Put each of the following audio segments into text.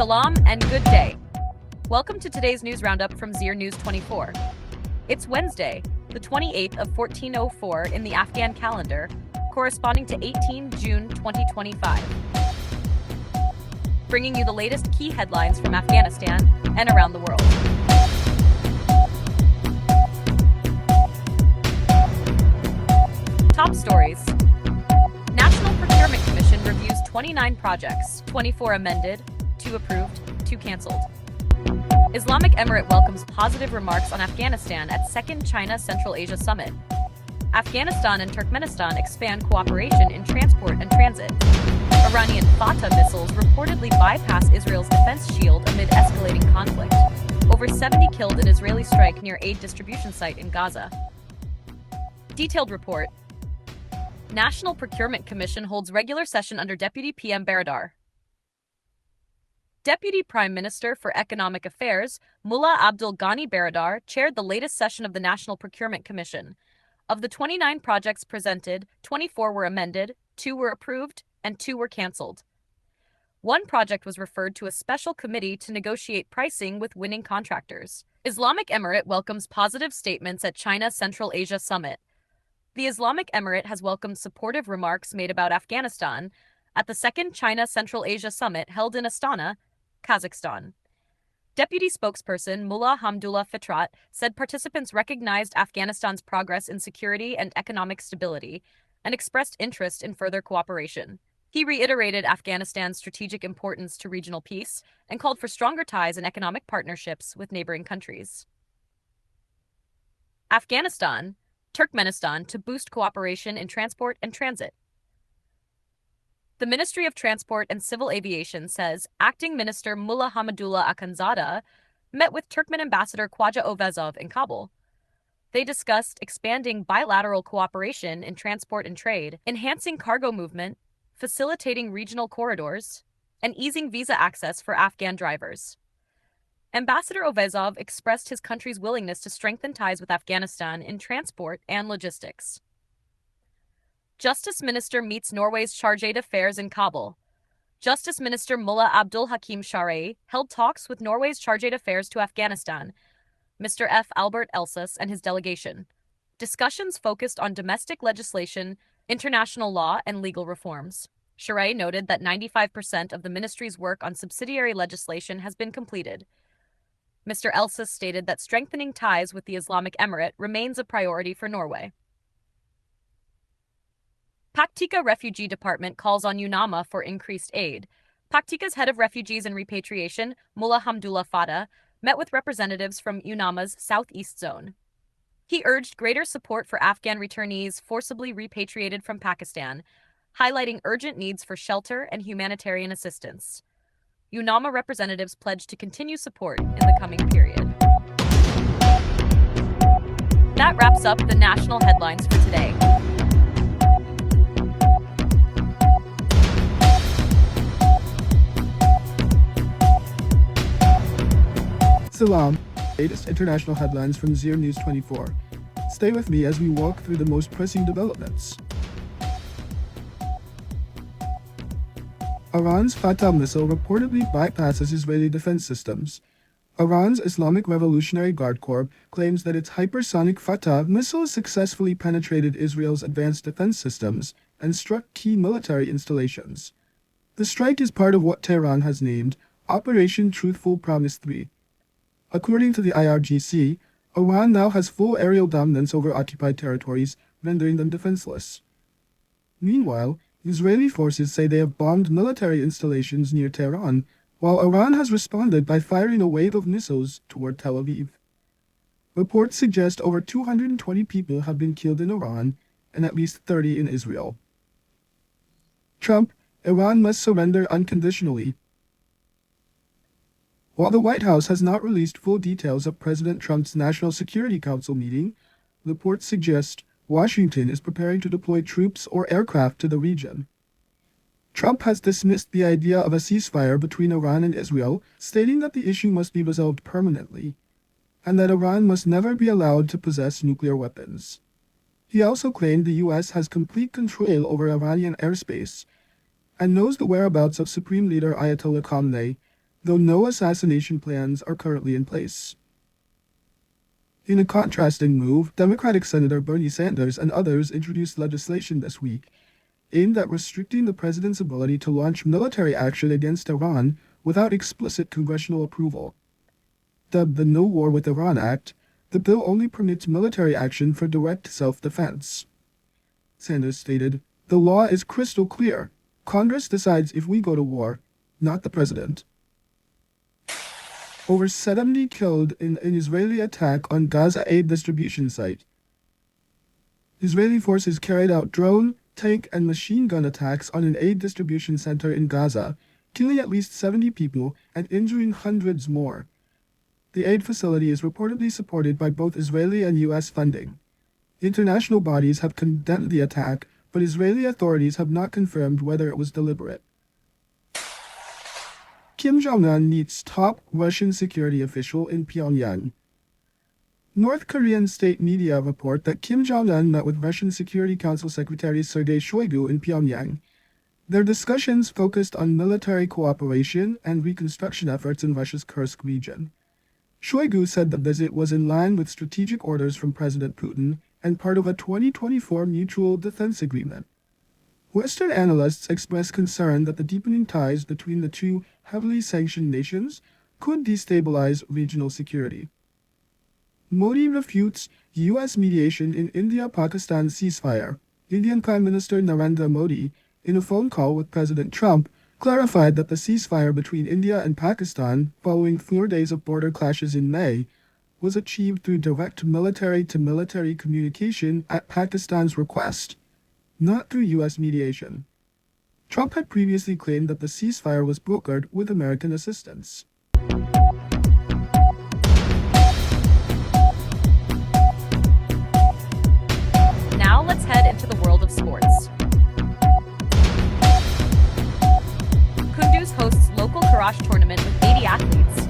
Salam and good day. Welcome to today's news roundup from Zeer News 24. It's Wednesday, the 28th of 1404 in the Afghan calendar, corresponding to 18 June 2025. Bringing you the latest key headlines from Afghanistan and around the world. Top stories. National Procurement Commission reviews 29 projects, 24 amended, 2 approved, 2 cancelled. Islamic Emirate welcomes positive remarks on Afghanistan at second China-Central Asia Summit. Afghanistan and Turkmenistan expand cooperation in transport and transit. Iranian Fatah missiles reportedly bypass Israel's defense shield amid escalating conflict. Over 70 killed in Israeli strike near aid distribution site in Gaza. Detailed report. National Procurement Commission holds regular session under Deputy PM Baradar. Deputy Prime Minister for Economic Affairs, Mullah Abdul Ghani Baradar, chaired the latest session of the National Procurement Commission. Of the 29 projects presented, 24 were amended, 2 were approved, and 2 were cancelled. One project was referred to a special committee to negotiate pricing with winning contractors. Islamic Emirate welcomes positive statements at China-Central Asia Summit. The Islamic Emirate has welcomed supportive remarks made about Afghanistan at the second China-Central Asia Summit held in Astana, Kazakhstan. Deputy spokesperson Mullah Hamdullah Fitrat said participants recognized Afghanistan's progress in security and economic stability and expressed interest in further cooperation. He reiterated Afghanistan's strategic importance to regional peace and called for stronger ties and economic partnerships with neighboring countries. Afghanistan, Turkmenistan to boost cooperation in transport and transit. The Ministry of Transport and Civil Aviation says Acting Minister Mullah Hamidullah Akhundzada met with Turkmen Ambassador Khwaja Ovezov in Kabul. They discussed expanding bilateral cooperation in transport and trade, enhancing cargo movement, facilitating regional corridors, and easing visa access for Afghan drivers. Ambassador Ovezov expressed his country's willingness to strengthen ties with Afghanistan in transport and logistics. Justice Minister meets Norway's Chargé d'Affaires in Kabul. Justice Minister Mullah Abdul Hakim Shari'i held talks with Norway's Chargé d'Affaires to Afghanistan, Mr. F. Albert Elsus, and his delegation. Discussions focused on domestic legislation, international law, and legal reforms. Shari'i noted that 95% of the ministry's work on subsidiary legislation has been completed. Mr. Elsus stated that strengthening ties with the Islamic Emirate remains a priority for Norway. Paktika Refugee Department calls on UNAMA for increased aid. Paktika's head of refugees and repatriation, Mullah Hamdullah Fatah, met with representatives from UNAMA's Southeast Zone. He urged greater support for Afghan returnees forcibly repatriated from Pakistan, highlighting urgent needs for shelter and humanitarian assistance. UNAMA representatives pledged to continue support in the coming period. That wraps up the national headlines for today. Salam, latest international headlines from Zeer News 24. Stay with me as we walk through the most pressing developments. Iran's Fatah missile reportedly bypasses Israeli defense systems. Iran's Islamic Revolutionary Guard Corps claims that its hypersonic Fatah missile successfully penetrated Israel's advanced defense systems and struck key military installations. The strike is part of what Tehran has named Operation Truthful Promise 3. According to the IRGC, Iran now has full aerial dominance over occupied territories, rendering them defenseless. Meanwhile, Israeli forces say they have bombed military installations near Tehran, while Iran has responded by firing a wave of missiles toward Tel Aviv. Reports suggest over 220 people have been killed in Iran and at least 30 in Israel. Trump, Iran must surrender unconditionally. While the White House has not released full details of President Trump's National Security Council meeting, reports suggest Washington is preparing to deploy troops or aircraft to the region. Trump has dismissed the idea of a ceasefire between Iran and Israel, stating that the issue must be resolved permanently, and that Iran must never be allowed to possess nuclear weapons. He also claimed the U.S. has complete control over Iranian airspace and knows the whereabouts of Supreme Leader Ayatollah Khamenei, though no assassination plans are currently in place. In a contrasting move, Democratic Senator Bernie Sanders and others introduced legislation this week aimed at restricting the president's ability to launch military action against Iran without explicit congressional approval. Dubbed the No War with Iran Act, the bill only permits military action for direct self-defense. Sanders stated, "The law is crystal clear. Congress decides if we go to war, not the president." Over 70 killed in an Israeli attack on Gaza aid distribution site. Israeli forces carried out drone, tank, and machine gun attacks on an aid distribution center in Gaza, killing at least 70 people and injuring hundreds more. The aid facility is reportedly supported by both Israeli and U.S. funding. International bodies have condemned the attack, but Israeli authorities have not confirmed whether it was deliberate. Kim Jong-un meets top Russian security official in Pyongyang. North Korean state media report that Kim Jong-un met with Russian Security Council Secretary Sergei Shoigu in Pyongyang. Their discussions focused on military cooperation and reconstruction efforts in Russia's Kursk region. Shoigu said the visit was in line with strategic orders from President Putin and part of a 2024 mutual defense agreement. Western analysts express concern that the deepening ties between the two heavily sanctioned nations could destabilize regional security. Modi refutes U.S. mediation in India-Pakistan ceasefire. Indian Prime Minister Narendra Modi, in a phone call with President Trump, clarified that the ceasefire between India and Pakistan, following 4 days of border clashes in May, was achieved through direct military-to-military communication at Pakistan's request, not through U.S. mediation. Trump had previously claimed that the ceasefire was brokered with American assistance. Now let's head into the world of sports. Kunduz hosts local Karash tournament with 80 athletes.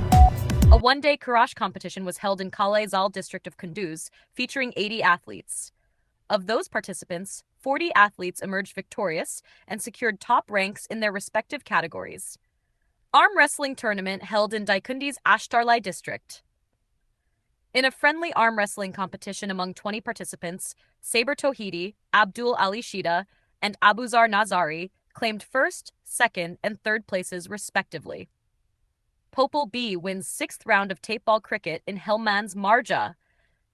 A one-day Karash competition was held in Kale Zal district of Kunduz, featuring 80 athletes. Of those participants, 40 athletes emerged victorious and secured top ranks in their respective categories. Arm wrestling tournament held in Daikundi's Ashtarlai district. In a friendly arm wrestling competition among 20 participants, Saber Tohidi, Abdul Ali Shida, and Abuzar Nazari claimed first, second, and third places respectively. Popal B wins 6th round of tape ball cricket in Helmand's Marja.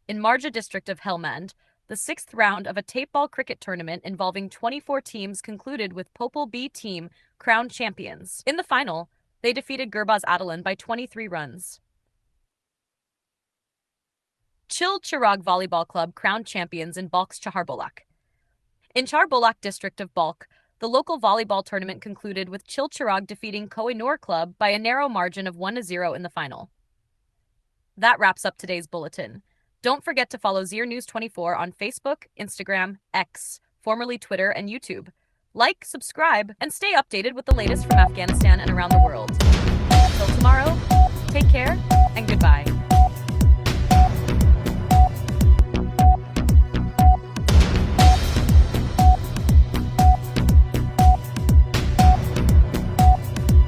In Marja district of Helmand, the 6th round of a tape ball cricket tournament involving 24 teams concluded with Popal B team crowned champions. In the final, they defeated Gurbaz Adalan by 23 runs. Chil Chirag Volleyball Club crowned champions in Balk's Chaharbolak. In Charbolak district of Balk, the local volleyball tournament concluded with Chil Chirag defeating Kohinoor Club by a narrow margin of 1-0 in the final. That wraps up today's bulletin. Don't forget to follow Zeer News 24 on Facebook, Instagram, X, formerly Twitter, and YouTube. Like, subscribe, and stay updated with the latest from Afghanistan and around the world. Until tomorrow, take care and goodbye.